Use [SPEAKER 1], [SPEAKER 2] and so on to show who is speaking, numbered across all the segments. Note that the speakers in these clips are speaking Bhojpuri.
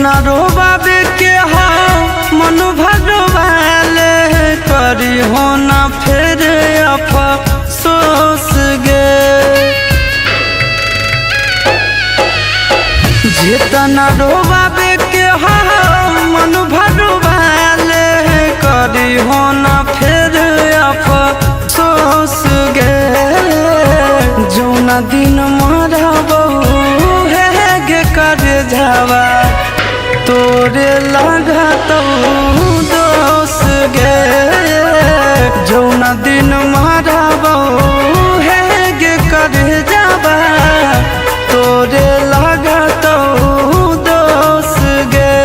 [SPEAKER 1] ना रोबाबे के हो मन भगवाले करी हो ना फिर अफसोस गे। जितना रोबाबे के हो मन भगवाले करी हो ना फिर अफसोस गे। जौना दिन मरबो है गे कर जावा तोरे लागत दोष गे। जौना दिन मरबो है गे कर जावा तोरे लागत दोष गे।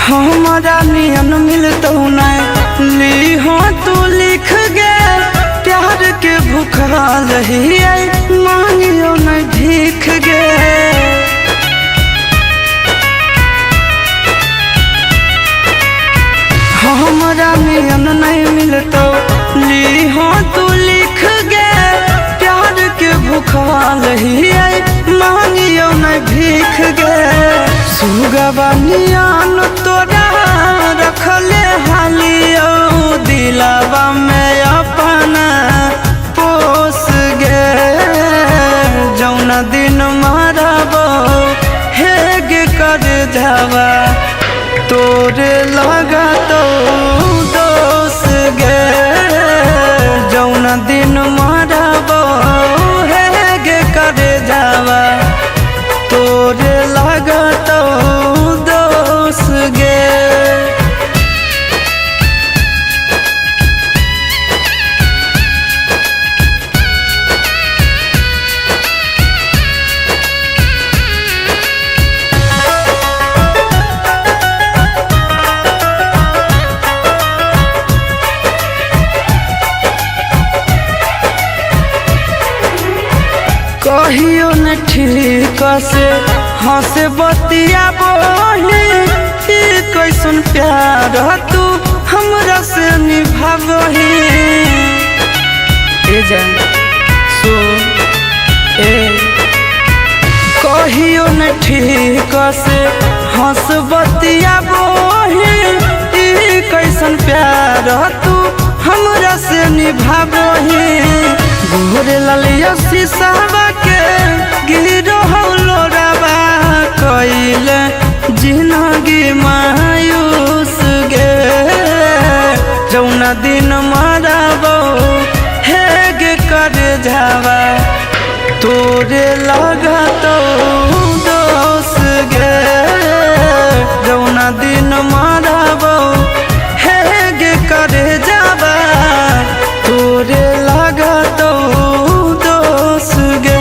[SPEAKER 1] हमारा नियन मिलतो नहीं ली हो तू लिख गे। प्यार के भूखाल ही मांगियो नहीं भीख गे। हमारा नियन नहीं मिलतो ली हो तू लिख गे। प्यार के भूखाल ही मांगियो नहीं भीख गे। सुगवा नियन तोरा रखले हालियो दिलावा में अपना पोस गे। जौना दिन मरबो हे गे कर जावा तोरे लागत दोष गे। जौना दिन मरबो हे गे कर जावा तोरे लागत दोष गे। कहियो न ठीक से हंसे बतिया बोली कैसन प्यार तू हमरा से निभावही। ए जान सो ए कहियो न ठीक से हंस बतिया बोली कैसन प्यार तू हमरा से निभावही। गोरे ललिया शीशावा के गिरो हौलोरावा कइले जिंदगी मायूस गे। जौना दिन मरबो हे गे कर जावा तोरे लागत दोष गे। जौना दिन मरबो हे गे कर जावा तोरे लागत दोष गे।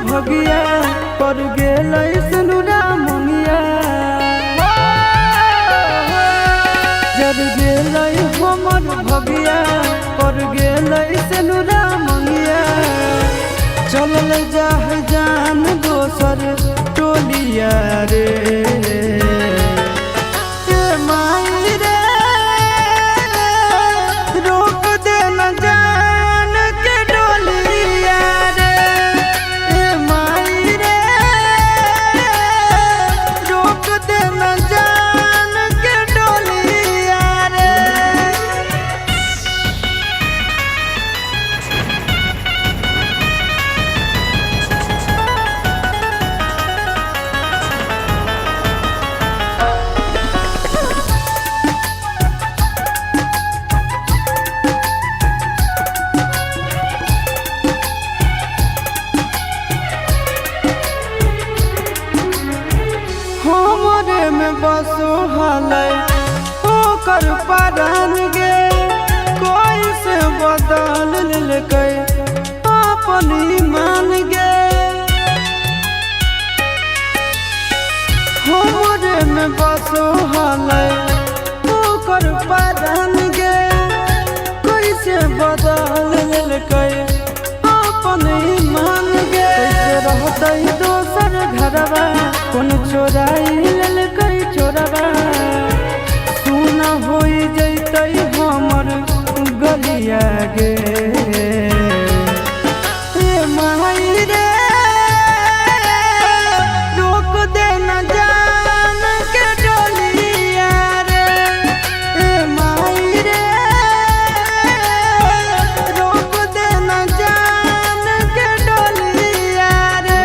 [SPEAKER 1] भगिया पर गेल सनुरा मंगिया जब गेल हमर भगिया पर गेल सनुरा मंगिया चलल जाह जान दोसर टोलिया रे माई रे रोक दे न जान के डोलिया रे माई रे रोक दे न जान के डोलिया रे। हमरे में बसो हालै ओकर परान गे कोई से बदल लेकै अपन ईमान गे हमरे में बसो हालै ओकर परान गे कोई से बदल लेकै अपन ईमान गे कैसे रहतै दोसर घरवा कौन चोराई ललकै चोरवा सुना होई जैतै हमर गलिया गे माई रे रोक दे न जान के डोलिया रे माई रे रोक दे न जान के डोलिया रे।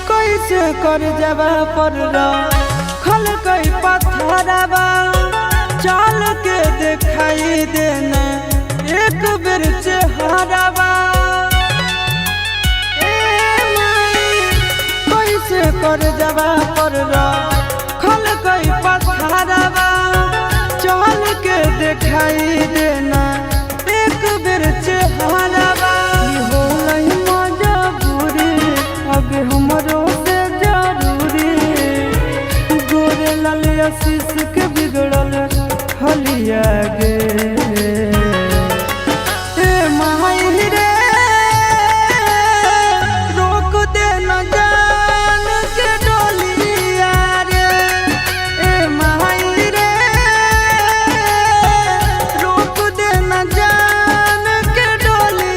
[SPEAKER 1] कैसे कर जबा पर खल कई पत्थरवा चल के दिखाई देना एक बेर चेहरवा कैसे कर जबा पर खल कई पत्थरवा चल के दिखाई देना एक बेर चेहरवा होलै मजबूरी अब हमरो से जरूरी गोरे लाल आशीष के बिगड़ल हलिया गे माई रे रोक दे न जान के डोलिया रे माई रे रोक दे न जान के डोलिया।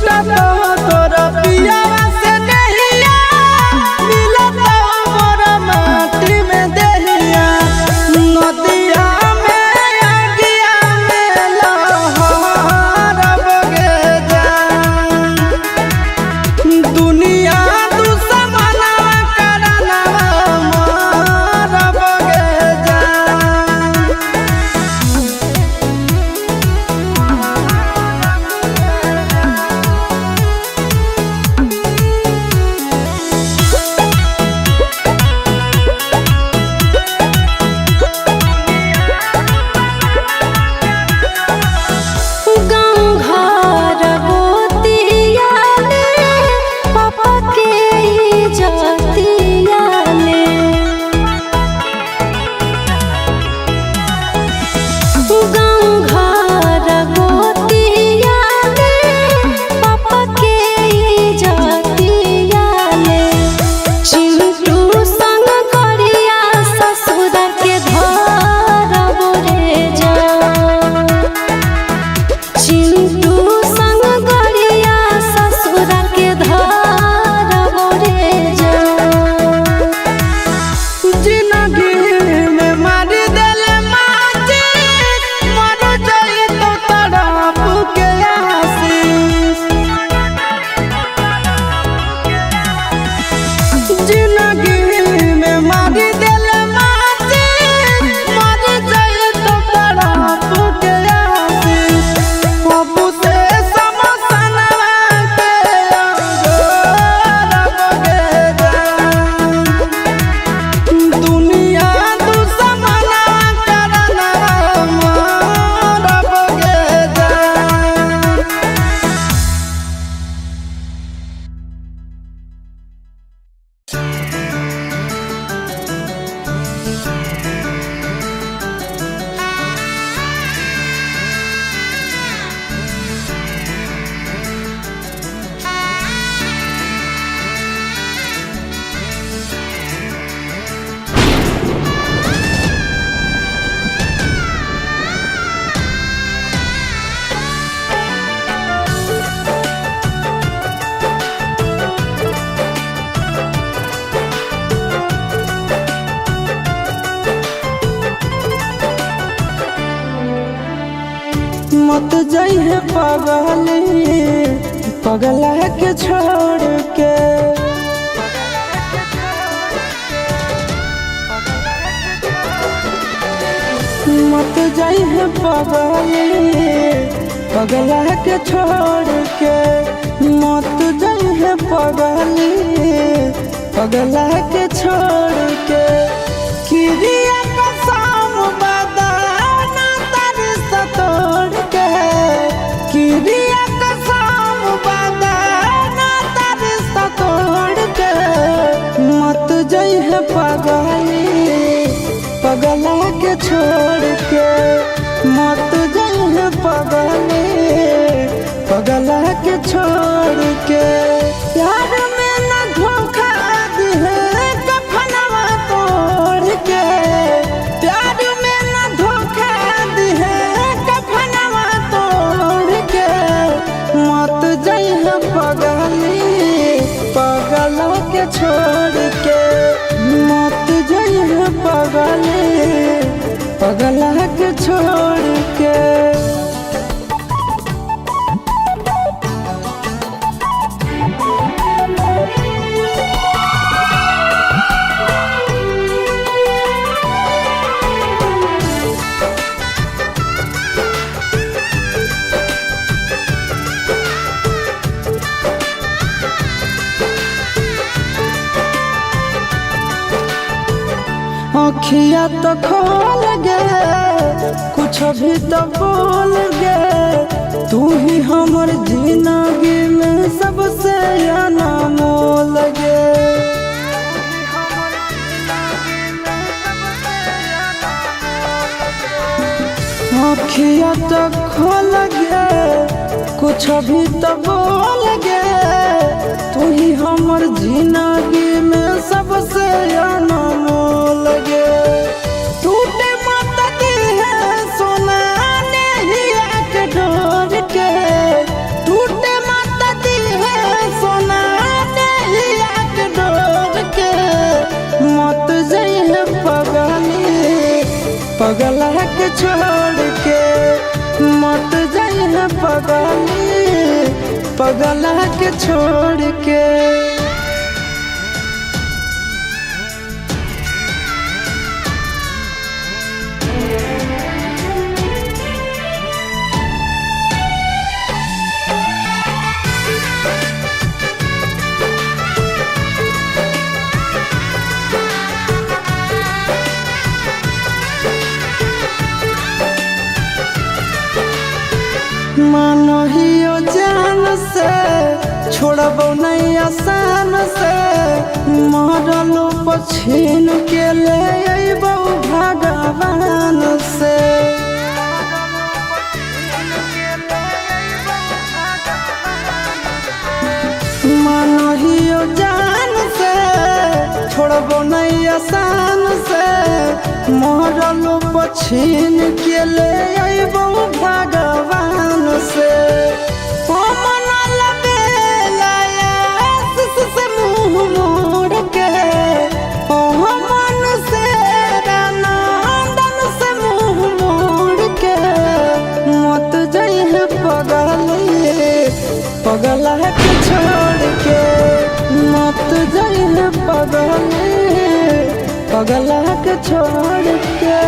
[SPEAKER 1] छूटा तो तोरा पिया से नहिया मिलता मोरा माटी में दहिया नदिया में आगिया में लहर बगे जा दुनिया दुश्मना करना मार बगे जा मत जाइए पगला के छोड़ के मत जाइए पगला के छोड़ के मत जाइए पगला के छोड़ के किरिया कसम बदाना तारी सतोड़ के किरिया कसम बदाना तारी सतोड़ के मत जाइए पगला के छोड़ के मत जाइए पगला के छोड़ के प्यार में न धोखा दिहे कफनवा तोड़ के प्यार में न धोखा दिहे कफनवा तोड़ के मत जाइए पगला के छोड़ के मत जाइए पगला के छोड़ के अखिया तो खोल गे कुछ भी तो बोल गे तू ही हमर जिंदगी में सबसे अनमोल गे अखिया तो खोल गे कुछ भी तो बोल गे तू ही हमर जिंदगी में सबसे अनमोल गे टूटे मत दिहे सोना नहीं आके डोर के टूटे मत पगला के छोड़ के मत जाइए पगली, पगला के छोड़ के। मानो हियो जान से छोड़बो नहीं आसान से, मरलो पछीन के ले अइबो भगवान से। मानो हियो जान से छोड़बो नहीं आसान से, मरलो पछीन के ले अइबो भगवान से। ओ मना लबेला आशीष से मुँह मोड़ के, ओ मन से नंदन से मुँह मोड़ के, मत जाइए पगली, पगला के छोड़ के। मत जाइए पगली, पगला के छोड़ के।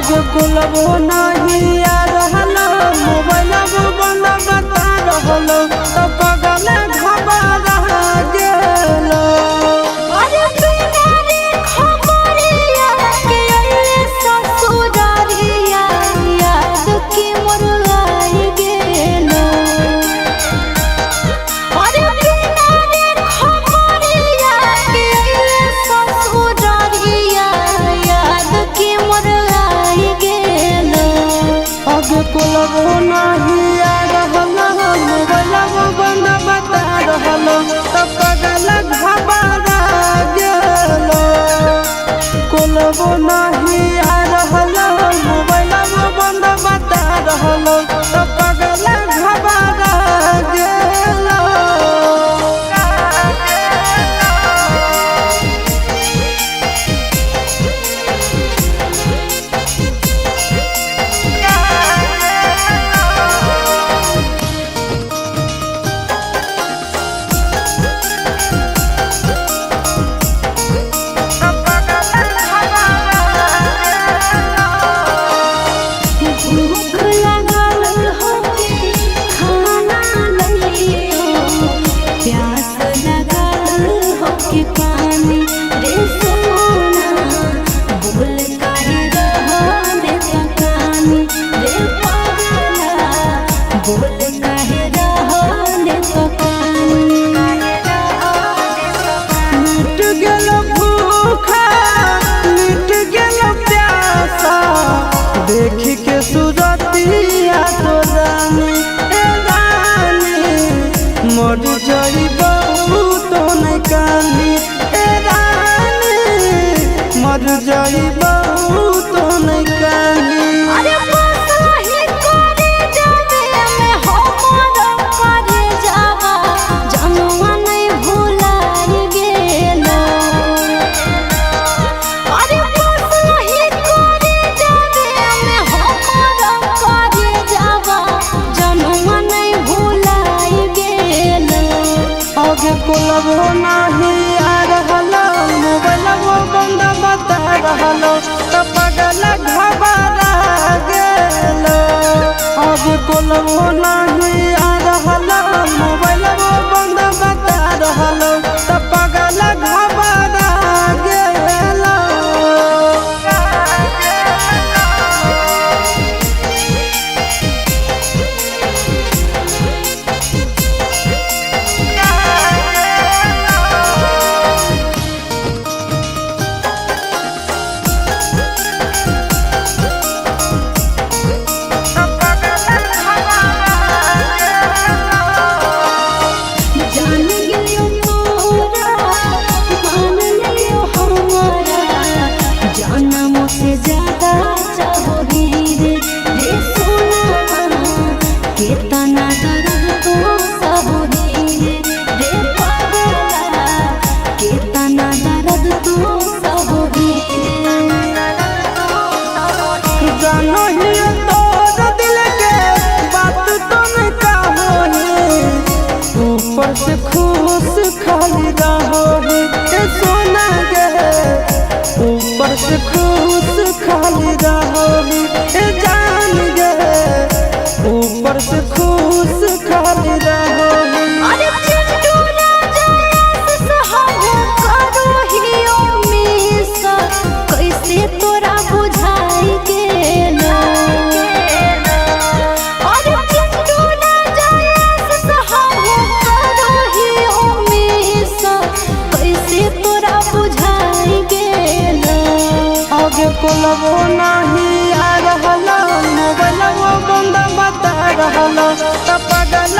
[SPEAKER 1] आगे बोलबो नहीं आ रहलो मोबाइल बंद बता रहलो तो पगल घबरा गेलो।
[SPEAKER 2] अरे बिना रे खबरिया के अइले ससुरारिया याद की मोर आई गेलो। अरे बिना रे खबरिया के अइले ससुरारिया याद की मोर आई गेलो।
[SPEAKER 1] आगे बोलबो नहीं आ रहलो मोबाइल बंद बता रहलो तो पगल घबरा गेलो। बोलबो नहीं आ रहलो मोबाइल बंद बता रहलो तो पगल घबरा गेलो।
[SPEAKER 2] भूख लगल होके खाना लइयो, प्यास लगल होके पानी रे सोना। बोल काहे रहने पकानी रे पगला, बोल काहे रहने पकानी।
[SPEAKER 1] मिट गेलो भूखा मिट गेलो प्यासा देख के सुरतिया तो रानी ए रानी मर जाइबो तो नहीं कानी ए रानी मर जाइबो तो नहीं कानी।
[SPEAKER 2] अरे बसही करे जावे में हमर करे जावा जमुआ नहीं भुलाई गेलो। अरे बसही करे जावे में हमर करे जावा जमुआ नहीं भुलाई गेलो।
[SPEAKER 1] आगे बोलबो नहीं आ रहलो मोबाइल बंद बता रहलो तो पगल घबरा गेलो। आगे बोलबो नहीं आ रहलो मोबाइल बंद बता रहलो तो पगल घबरा गेलो।
[SPEAKER 2] जान गेलियो तोरा मान लियो हमारा, जनम से ज्यादा चाहोगी रे सोना। केतना दर्द तो सहोगी रे पगला, केतना दर्द तो सहोगी।
[SPEAKER 1] जानो ही तोर दिल के बात तुम कहोगे ऊपर से खुश खाली रहोगे ए सोना गे ऊपर से खुश खाली रहोगे ए जान गे ऊपर से खुश खाली रहोगे।
[SPEAKER 2] अरे चिंटू राजा सहब करो हियो मिस कैसे तोरा बुझाई गेलो। अरे चिंटू राजा सहब करो हियो मिस कैसे तोरा बुझाई गेलो।
[SPEAKER 1] आगे बोलबो नहीं आ रहलो मोबाइल बंद बता रहलो तो पगल